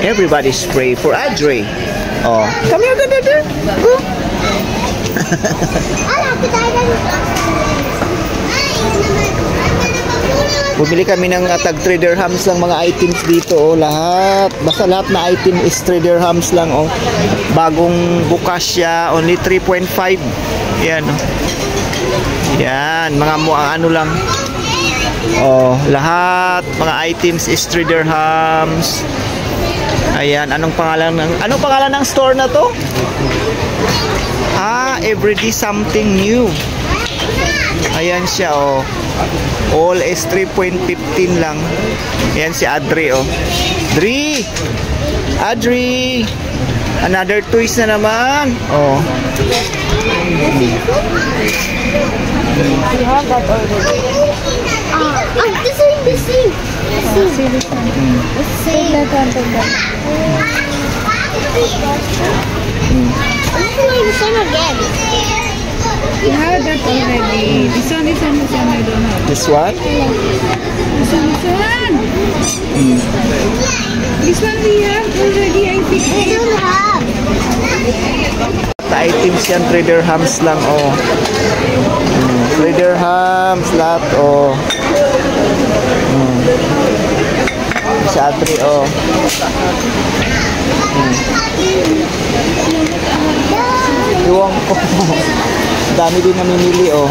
Everybody's pray for Audrey. Oh, come here, go. Bumili kami ng tag 3 dirhams lang mga items dito. Oh, lahat. Basta lahat na item is 3 dirhams lang. Oh. Bagong bukas siya. Only 3.5. Yan. Oh. Yan. Mga ano lang. Oh, lahat. Mga items is 3 dirhams. Ayan. Anong pangalan ng store na to? Everyday something new. Ayan siya, oh. All is 3.15 lang. Ayan si Audrey, oh. Audrey! Another toys na naman. Oh. You have that already. The same. You have that already. This one I don't have. This one? This one. This one we have already, I think. I don't have. Items yan, 3 dirhams lang, oh. 3 dirhams lahat, oh. Si Audrey, oh. Iwan ko. Dami din namimili, oh.